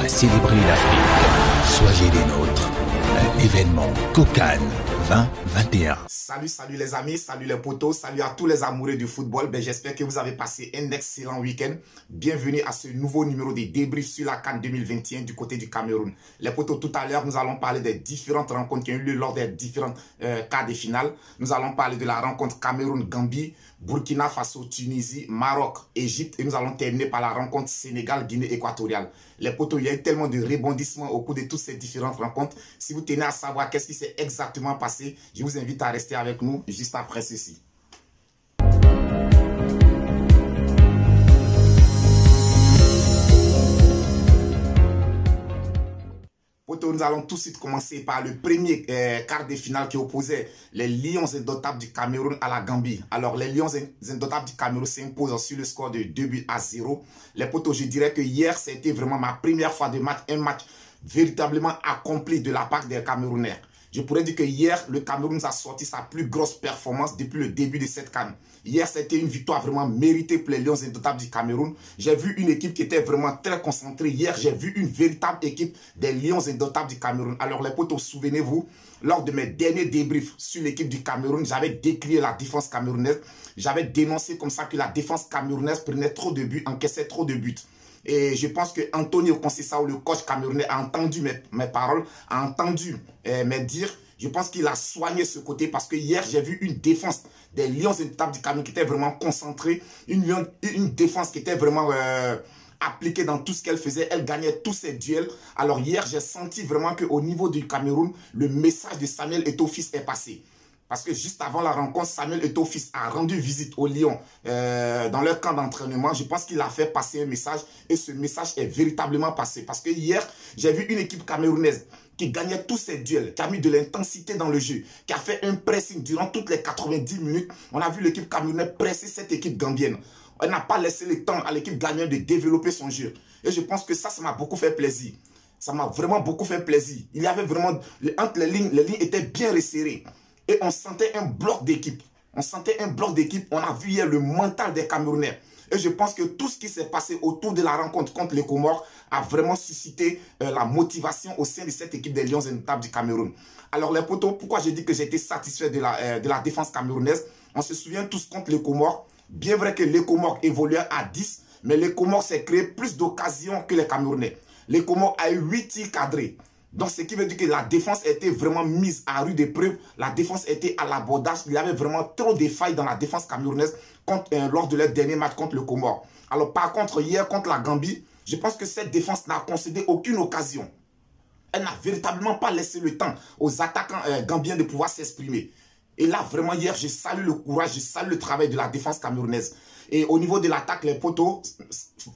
va célébrer l'Afrique. Soyez les nôtres. Un événement Cocan 2021. Salut les amis, salut les potos, salut à tous les amoureux du football. J'espère que vous avez passé un excellent week-end. Bienvenue à ce nouveau numéro des débriefs sur la CAN 2021 du côté du Cameroun. Les potos, tout à l'heure, nous allons parler des différentes rencontres qui ont eu lieu lors des différentes quarts de finale. Nous allons parler de la rencontre Cameroun-Gambie, Burkina Faso, Tunisie, Maroc, Égypte. Et nous allons terminer par la rencontre Sénégal-Guinée équatoriale. Les potos, il y a eu tellement de rebondissements au cours de toutes ces différentes rencontres. Si vous tenez à savoir qu'est-ce qui s'est exactement passé, je vous invite à rester avec nous juste après ceci. Nous allons tout de suite commencer par le premier quart de finale qui opposait les Lions indomptables du Cameroun à la Gambie. Alors, les Lions indomptables du Cameroun s'imposent sur le score de 2-0. Les potos, je dirais que hier, c'était vraiment ma première fois de match, un match véritablement accompli de la part des Camerounais. Je pourrais dire que hier, le Cameroun a sorti sa plus grosse performance depuis le début de cette CAN. Hier, c'était une victoire vraiment méritée pour les Lions indomptables du Cameroun. J'ai vu une équipe qui était vraiment très concentrée. Hier, j'ai vu une véritable équipe des Lions indomptables du Cameroun. Alors, les potos, souvenez-vous, lors de mes derniers débriefs sur l'équipe du Cameroun, j'avais décrié la défense camerounaise. J'avais dénoncé comme ça que la défense camerounaise prenait trop de buts, encaissait trop de buts. Et je pense que Antonio Conceição, le coach camerounais, a entendu mes paroles, a entendu mes dires. Je pense qu'il a soigné ce côté parce que hier, j'ai vu une défense des Lions indomptables du Cameroun qui était vraiment concentrée. Une défense qui était vraiment appliquée dans tout ce qu'elle faisait. Elle gagnait tous ses duels. Alors hier, j'ai senti vraiment qu'au niveau du Cameroun, le message de Samuel Eto'o-Fils est passé. Parce que juste avant la rencontre, Samuel Eto'o-Fils a rendu visite aux Lions dans leur camp d'entraînement. Je pense qu'il a fait passer un message et ce message est véritablement passé. Parce que hier, j'ai vu une équipe camerounaise qui gagnait tous ses duels, qui a mis de l'intensité dans le jeu, qui a fait un pressing durant toutes les 90 minutes. On a vu l'équipe camerounaise presser cette équipe gambienne. On n'a pas laissé le temps à l'équipe gagnante de développer son jeu. Et je pense que ça m'a beaucoup fait plaisir. Ça m'a vraiment beaucoup fait plaisir. Il y avait vraiment, entre les lignes étaient bien resserrées. Et on sentait un bloc d'équipe. On sentait un bloc d'équipe. On a vu hier le mental des Camerounais. Et je pense que tout ce qui s'est passé autour de la rencontre contre les Comores a vraiment suscité la motivation au sein de cette équipe des Lions indomptables du Cameroun. Alors les potos, pourquoi j'ai dit que j'étais satisfait de la défense camerounaise? On se souvient tous contre les Comores. Bien vrai que les Comores évoluaient à 10, mais les Comores s'est créé plus d'occasions que les Camerounais. Les Comores a eu 8 tirs cadrés. Donc, ce qui veut dire que la défense était vraiment mise à rude épreuve. La défense était à l'abordage. Il y avait vraiment trop de failles dans la défense camerounaise lors de leur dernier match contre le Comore. Alors, par contre, hier, contre la Gambie, je pense que cette défense n'a concédé aucune occasion. Elle n'a véritablement pas laissé le temps aux attaquants gambiens de pouvoir s'exprimer. Et là, vraiment, hier, je salue le courage, je salue le travail de la défense camerounaise. Et au niveau de l'attaque, les potos,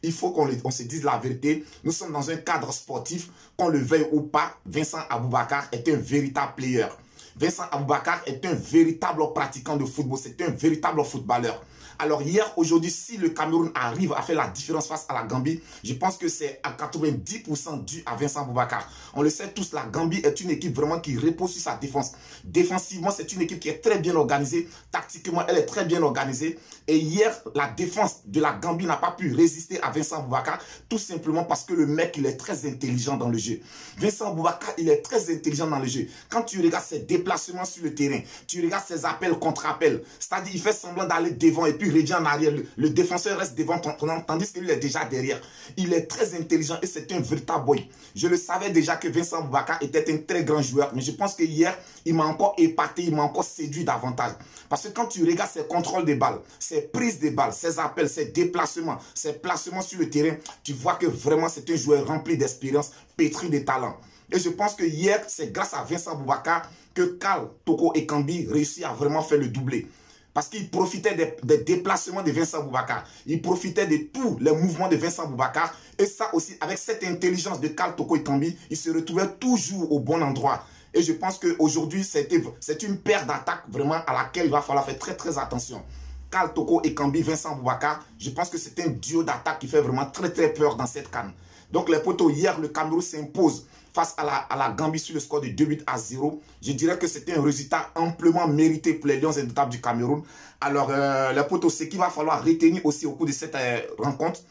il faut qu'on se dise la vérité. Nous sommes dans un cadre sportif, qu'on le veuille ou pas. Vincent Aboubakar est un véritable player. Vincent Aboubakar est un véritable pratiquant de football. C'est un véritable footballeur. Alors hier, aujourd'hui, si le Cameroun arrive à faire la différence face à la Gambie, je pense que c'est à 90% dû à Vincent Aboubakar. On le sait tous, la Gambie est une équipe vraiment qui repose sur sa défense. Défensivement, c'est une équipe qui est très bien organisée. Tactiquement, elle est très bien organisée. Et hier, la défense de la Gambie n'a pas pu résister à Vincent Aboubakar, tout simplement parce que le mec, il est très intelligent dans le jeu. Vincent Aboubakar, il est très intelligent dans le jeu. Quand tu regardes ses déplacements sur le terrain, tu regardes ses appels contre appels, c'est-à-dire il fait semblant d'aller devant et puis revient en arrière. Le défenseur reste devant tandis qu'il est déjà derrière. Il est très intelligent et c'est un véritable boy. Je le savais déjà que Vincent Aboubakar était un très grand joueur, mais je pense que hier, il m'a encore épaté, il m'a encore séduit davantage. Parce que quand tu regardes ses contrôles de balles, ses prises de balles, ses appels, ses déplacements, ses placements sur le terrain, tu vois que vraiment c'est un joueur rempli d'expérience, pétri de talent. Et je pense que hier, c'est grâce à Vincent Aboubakar que Karl Toko Ekambi réussit à vraiment faire le doublé. Parce qu'il profitait des déplacements de Vincent Aboubakar. Il profitait de tous les mouvements de Vincent Aboubakar. Et ça aussi, avec cette intelligence de Karl Toko Ekambi, il se retrouvait toujours au bon endroit. Et je pense qu'aujourd'hui, c'est une paire d'attaques vraiment à laquelle il va falloir faire très attention. Karl Toko Ekambi, Vincent Aboubakar, je pense que c'est un duo d'attaque qui fait vraiment très peur dans cette CAN. Donc les potos, hier, le Cameroun s'impose face à la Gambie sur le score de 2-0. Je dirais que c'était un résultat amplement mérité pour les Lions indomptables du Cameroun. Alors, les potos, ce qu'il va falloir retenir aussi au cours de cette rencontre,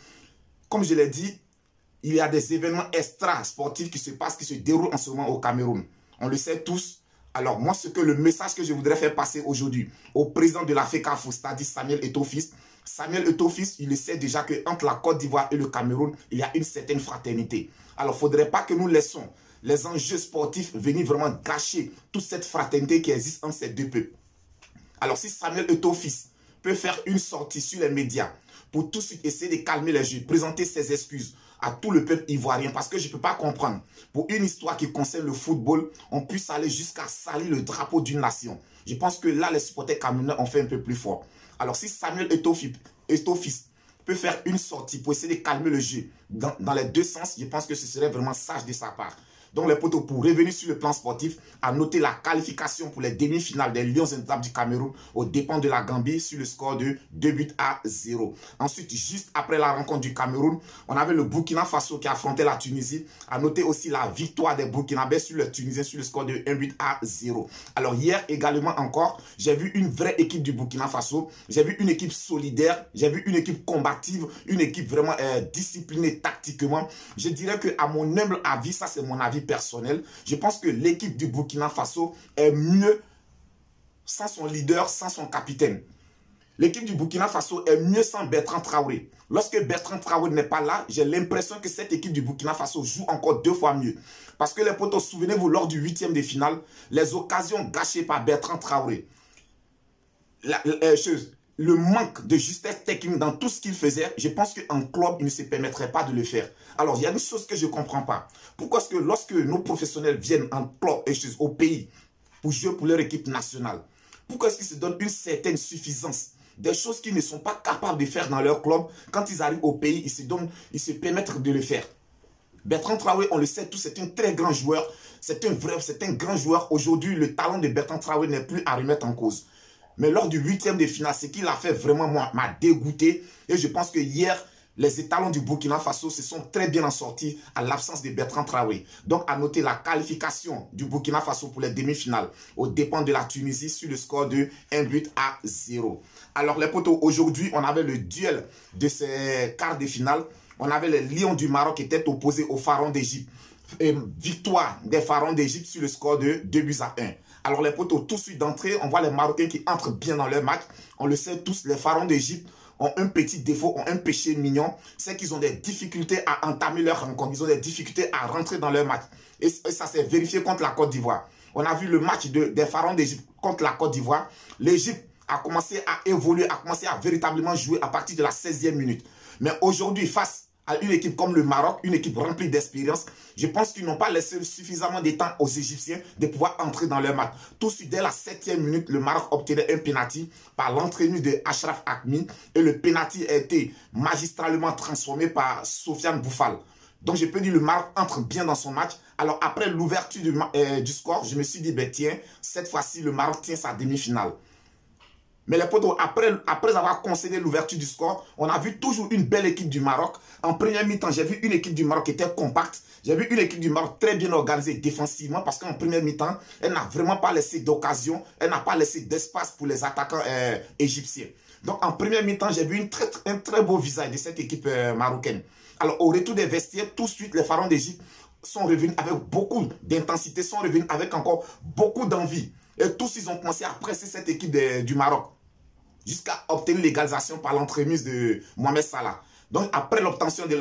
comme je l'ai dit, il y a des événements extra-sportifs qui se passent, qui se déroulent en ce moment au Cameroun. On le sait tous. Alors moi, le message que je voudrais faire passer aujourd'hui au président de la FECAFO, c'est-à-dire Samuel Eto'o-Fils. Samuel Eto'o-Fils, il sait déjà qu'entre la Côte d'Ivoire et le Cameroun, il y a une certaine fraternité. Alors il ne faudrait pas que nous laissons les enjeux sportifs venir vraiment gâcher toute cette fraternité qui existe entre ces deux peuples. Alors si Samuel Eto'o-Fils peut faire une sortie sur les médias pour tout de suite essayer de calmer les jeux, présenter ses excuses à tout le peuple ivoirien, parce que je ne peux pas comprendre, pour une histoire qui concerne le football, on puisse aller jusqu'à salir le drapeau d'une nation. Je pense que là, les supporters camerounais ont fait un peu plus fort. Alors si Samuel Eto'o-Fils peut faire une sortie pour essayer de calmer le jeu dans les deux sens, je pense que ce serait vraiment sage de sa part. Donc les potos, pour revenir sur le plan sportif, à noter la qualification pour les demi-finales des Lions indomptables du Cameroun aux dépens de la Gambie sur le score de 2-0. Ensuite, juste après la rencontre du Cameroun, on avait le Burkina Faso qui affrontait la Tunisie. À noter aussi la victoire des Burkinabés sur le Tunisien sur le score de 1-0. Alors hier également encore, j'ai vu une vraie équipe du Burkina Faso. J'ai vu une équipe solidaire, j'ai vu une équipe combative, une équipe vraiment disciplinée tactiquement. Je dirais qu'à mon humble avis, ça c'est mon avis personnel, je pense que l'équipe du Burkina Faso est mieux sans son leader, sans son capitaine. L'équipe du Burkina Faso est mieux sans Bertrand Traoré. Lorsque Bertrand Traoré n'est pas là, j'ai l'impression que cette équipe du Burkina Faso joue encore 2 fois mieux. Parce que les potos, souvenez-vous, lors du 8e de finale, les occasions gâchées par Bertrand Traoré, le manque de justesse technique dans tout ce qu'il faisait, je pense qu'en club, il ne se permettrait pas de le faire. Alors, il y a une chose que je ne comprends pas. Pourquoi est-ce que lorsque nos professionnels viennent en club et au pays pour jouer pour leur équipe nationale, pourquoi est-ce qu'ils se donnent une certaine suffisance des choses qu'ils ne sont pas capables de faire dans leur club, quand ils arrivent au pays, ils se permettent de le faire. Bertrand Traoré, on le sait tous, c'est un très grand joueur. C'est un grand joueur. Aujourd'hui, le talent de Bertrand Traoré n'est plus à remettre en cause. Mais lors du 8e de finale, ce qu'il a fait vraiment m'a dégoûté. Et je pense que hier, les étalons du Burkina Faso se sont très bien en sortis à l'absence de Bertrand Traoré. Donc, à noter la qualification du Burkina Faso pour les demi-finales aux dépens de la Tunisie sur le score de 1-0. Alors, les potos, aujourd'hui, on avait le duel de ces quarts de finale. On avait les Lions du Maroc qui étaient opposés aux Pharaons d'Égypte. Victoire des Pharaons d'Égypte sur le score de 2-1. Alors les potos, tout de suite d'entrée, on voit les Marocains qui entrent bien dans leur match. On le sait tous, les Pharaons d'Égypte ont un petit défaut, ont un péché mignon. C'est qu'ils ont des difficultés à entamer leur rencontre. Ils ont des difficultés à rentrer dans leur match. Et ça s'est vérifié contre la Côte d'Ivoire. On a vu le match des Pharaons d'Égypte contre la Côte d'Ivoire. L'Égypte a commencé à évoluer, a commencé à véritablement jouer à partir de la 16e minute. Mais aujourd'hui, face à une équipe comme le Maroc, une équipe remplie d'expérience, je pense qu'ils n'ont pas laissé suffisamment de temps aux Égyptiens de pouvoir entrer dans leur match. Tout de suite, dès la 7e minute, le Maroc obtenait un penalty par l'entraîneur de Achraf Hakimi et le penalty a été magistralement transformé par Sofiane Boufal. Donc je peux dire que le Maroc entre bien dans son match. Alors après l'ouverture du score, je me suis dit, ben tiens, cette fois-ci, le Maroc tient sa demi-finale. Mais les potos, après avoir concédé l'ouverture du score, on a vu toujours une belle équipe du Maroc. En première mi-temps, j'ai vu une équipe du Maroc qui était compacte. J'ai vu une équipe du Maroc très bien organisée défensivement parce qu'en première mi-temps, elle n'a vraiment pas laissé d'occasion. Elle n'a pas laissé d'espace pour les attaquants égyptiens. Donc en première mi-temps, j'ai vu un très beau visage de cette équipe marocaine. Alors au retour des vestiaires, tout de suite, les Pharaons d'Égypte sont revenus avec beaucoup d'intensité, sont revenus avec encore beaucoup d'envie. Et tous, ils ont commencé à presser cette équipe du Maroc jusqu'à obtenir l'égalisation par l'entremise de Mohamed Salah. Donc, après l'obtention de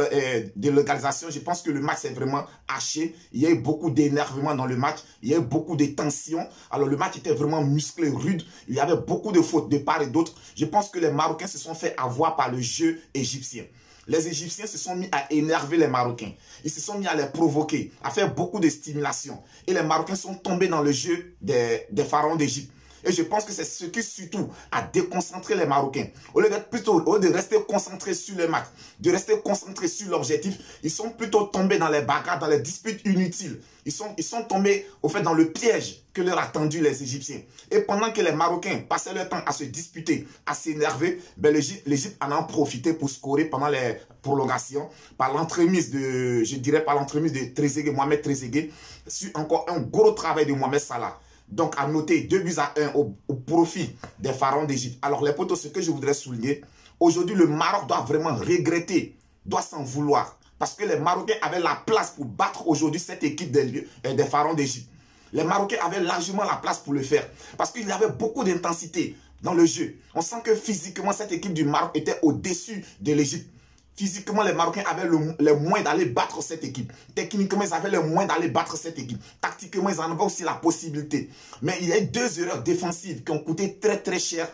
l'égalisation, je pense que le match s'est vraiment haché. Il y a eu beaucoup d'énervement dans le match. Il y a eu beaucoup de tensions. Alors, le match était vraiment musclé, rude. Il y avait beaucoup de fautes de part et d'autre. Je pense que les Marocains se sont fait avoir par le jeu égyptien. Les Égyptiens se sont mis à énerver les Marocains. Ils se sont mis à les provoquer, à faire beaucoup de stimulation. Et les Marocains sont tombés dans le jeu des Pharaons d'Égypte. Et je pense que c'est ce qui surtout a déconcentré les Marocains. Au lieu de rester concentrés sur le match, de rester concentrés sur l'objectif, ils sont plutôt tombés dans les bagarres, dans les disputes inutiles. Ils sont tombés au fait dans le piège que leur a tendu les Égyptiens. Et pendant que les Marocains passaient leur temps à se disputer, à s'énerver, ben l'Égypte en a profité pour scorer pendant les prolongations par l'entremise de Trezeguet, Mohamed Trezeguet, sur encore un gros travail de Mohamed Salah. Donc, à noter 2-1 au profit des Pharaons d'Égypte. Alors, les potos, ce que je voudrais souligner, aujourd'hui, le Maroc doit vraiment regretter, doit s'en vouloir Parce que les Marocains avaient la place pour battre aujourd'hui cette équipe des Pharaons d'Égypte. Les Marocains avaient largement la place pour le faire. Parce qu'il y avait beaucoup d'intensité dans le jeu. On sent que physiquement, cette équipe du Maroc était au-dessus de l'Égypte. Physiquement, les Marocains avaient les moyens d'aller battre cette équipe. Techniquement, ils avaient les moyens d'aller battre cette équipe. Tactiquement, ils en avaient aussi la possibilité. Mais il y a eu 2 erreurs défensives qui ont coûté très très cher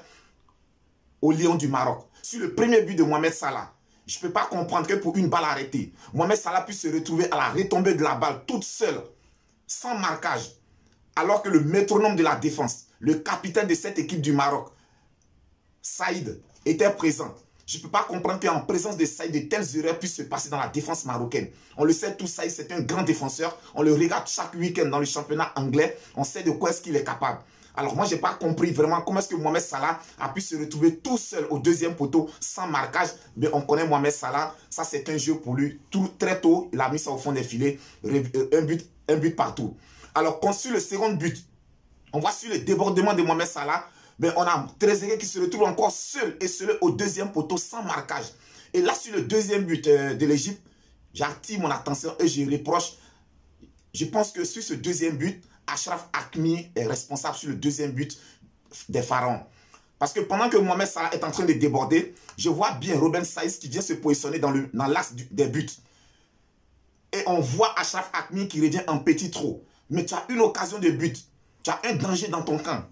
aux Lions du Maroc. Sur le premier but de Mohamed Salah, je ne peux pas comprendre que pour une balle arrêtée, Mohamed Salah puisse se retrouver à la retombée de la balle toute seule, sans marquage, alors que le métronome de la défense, le capitaine de cette équipe du Maroc, Saïd, était présent. Je ne peux pas comprendre qu'en présence de Saïd, de telles erreurs puissent se passer dans la défense marocaine. On le sait tous, Saïd, c'est un grand défenseur. On le regarde chaque week-end dans le championnat anglais. On sait de quoi est-ce qu'il est capable. Alors moi, je n'ai pas compris vraiment comment est-ce que Mohamed Salah a pu se retrouver tout seul au deuxième poteau, sans marquage. Mais on connaît Mohamed Salah, ça c'est un jeu pour lui. Très tôt, il a mis ça au fond des filets. Un but partout. Alors, qu'on suit le second but, on voit sur le débordement de Mohamed Salah, ben, on a Trezeguet qui se retrouve encore seul et seul au deuxième poteau sans marquage. Et là, sur le deuxième but de l'Égypte, j'attire mon attention et je reproche. Je pense que sur ce deuxième but, Achraf Hakimi est responsable sur le deuxième but des Pharaons. Parce que pendant que Mohamed Salah est en train de déborder, je vois bien Robben Saïs qui vient se positionner dans l'axe des buts. Et on voit Achraf Hakimi qui revient en petit trou. Mais tu as une occasion de but. Tu as un danger dans ton camp.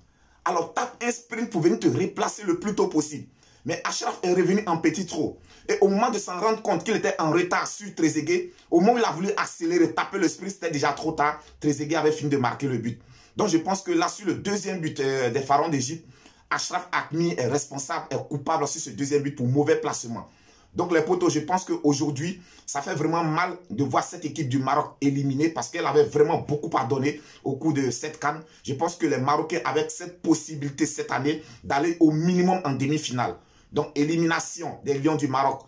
Alors tape un sprint pour venir te replacer le plus tôt possible. Mais Achraf est revenu en petit trou. Et au moment de s'en rendre compte qu'il était en retard sur Trezeguet, au moment où il a voulu accélérer, taper le sprint, c'était déjà trop tard. Trezeguet avait fini de marquer le but. Donc je pense que là, sur le deuxième but des Pharaons d'Égypte, Achraf Hakimi est responsable, est coupable sur ce deuxième but pour mauvais placement. Donc les potos, je pense qu'aujourd'hui, ça fait vraiment mal de voir cette équipe du Maroc éliminée parce qu'elle avait vraiment beaucoup à donner au cours de cette CAN. Je pense que les Marocains avaient cette possibilité cette année d'aller au minimum en demi-finale. Donc élimination des Lions du Maroc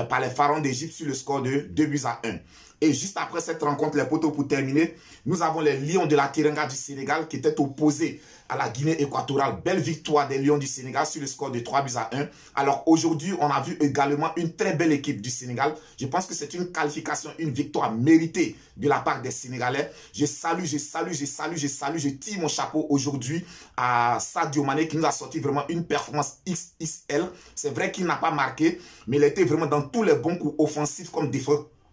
par les Pharaons d'Égypte sur le score de 2-1. Et juste après cette rencontre, les potos, pour terminer, nous avons les Lions de la Teranga du Sénégal qui étaient opposés à la Guinée équatoriale. Belle victoire des Lions du Sénégal sur le score de 3-1. Alors aujourd'hui, on a vu également une très belle équipe du Sénégal. Je pense que c'est une qualification, une victoire méritée de la part des Sénégalais. Je tire mon chapeau aujourd'hui à Sadio Mané qui nous a sorti vraiment une performance XXL. C'est vrai qu'il n'a pas marqué, mais il était vraiment dans tous les bons coups offensifs comme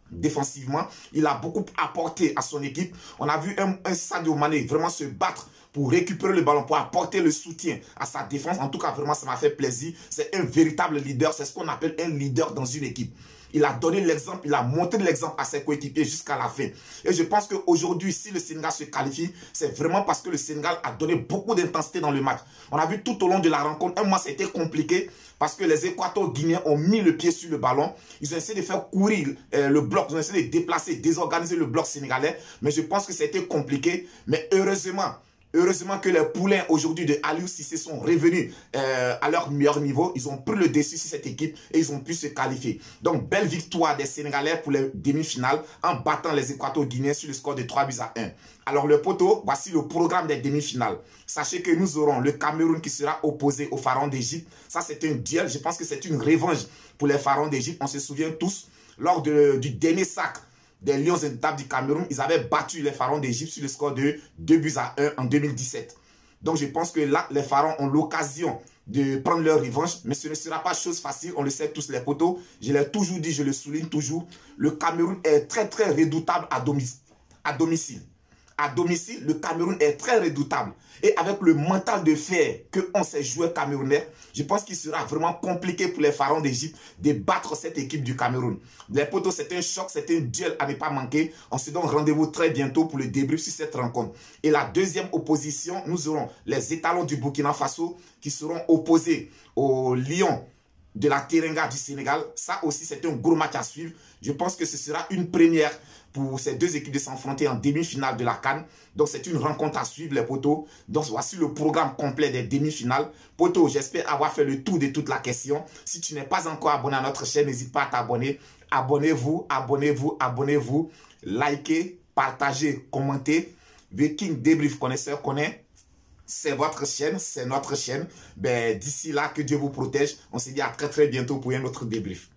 défensivement. Il a beaucoup apporté à son équipe. On a vu un Sadio Mané vraiment se battre pour récupérer le ballon, pour apporter le soutien à sa défense. En tout cas, vraiment, ça m'a fait plaisir. C'est un véritable leader. C'est ce qu'on appelle un leader dans une équipe. Il a donné l'exemple, il a montré l'exemple à ses coéquipiers jusqu'à la fin. Et je pense qu'aujourd'hui, si le Sénégal se qualifie, c'est vraiment parce que le Sénégal a donné beaucoup d'intensité dans le match. On a vu tout au long de la rencontre, un mois, c'était compliqué parce que les Équato-Guinéens ont mis le pied sur le ballon. Ils ont essayé de faire courir le bloc, ils ont essayé de déplacer, désorganiser le bloc sénégalais. Mais je pense que c'était compliqué. Mais heureusement que les poulains aujourd'hui de Aliou Cissé sont revenus à leur meilleur niveau. Ils ont pris le dessus sur cette équipe et ils ont pu se qualifier. Donc, belle victoire des Sénégalais pour les demi-finales en battant les Équato-Guinéens sur le score de 3-1. Alors, le poteau, voici le programme des demi-finales. Sachez que nous aurons le Cameroun qui sera opposé aux Pharaons d'Égypte. Ça, c'est un duel. Je pense que c'est une revanche pour les Pharaons d'Égypte. On se souvient tous, lors du dernier sac des Lions indomptables du Cameroun, ils avaient battu les Pharaons d'Égypte sur le score de 2-1 en 2017. Donc je pense que là, les Pharaons ont l'occasion de prendre leur revanche, mais ce ne sera pas chose facile, on le sait tous les potos. Je l'ai toujours dit, je le souligne toujours, le Cameroun est très très redoutable à domicile. À domicile, le Cameroun est très redoutable. Et avec le mental de fer que ont ces joueurs camerounais, je pense qu'il sera vraiment compliqué pour les Pharaons d'Égypte de battre cette équipe du Cameroun. Les potos, c'est un choc, c'est un duel à ne pas manquer. On se donne rendez-vous très bientôt pour le débrief sur cette rencontre. Et la deuxième opposition, nous aurons les étalons du Burkina Faso qui seront opposés aux Lions de la Teranga du Sénégal. Ça aussi, c'est un gros match à suivre. Je pense que ce sera une première pour ces deux équipes de s'affronter en demi-finale de la CAN. Donc, c'est une rencontre à suivre, les potos. Donc, voici le programme complet des demi-finales. Potos, j'espère avoir fait le tour de toute la question. Si tu n'es pas encore abonné à notre chaîne, n'hésite pas à t'abonner. Abonnez-vous, abonnez-vous, abonnez-vous. Likez, partagez, commentez. Viking Débrief Connaisseur connaît. C'est votre chaîne, c'est notre chaîne. Ben, d'ici là, que Dieu vous protège. On se dit à très très bientôt pour un autre débrief.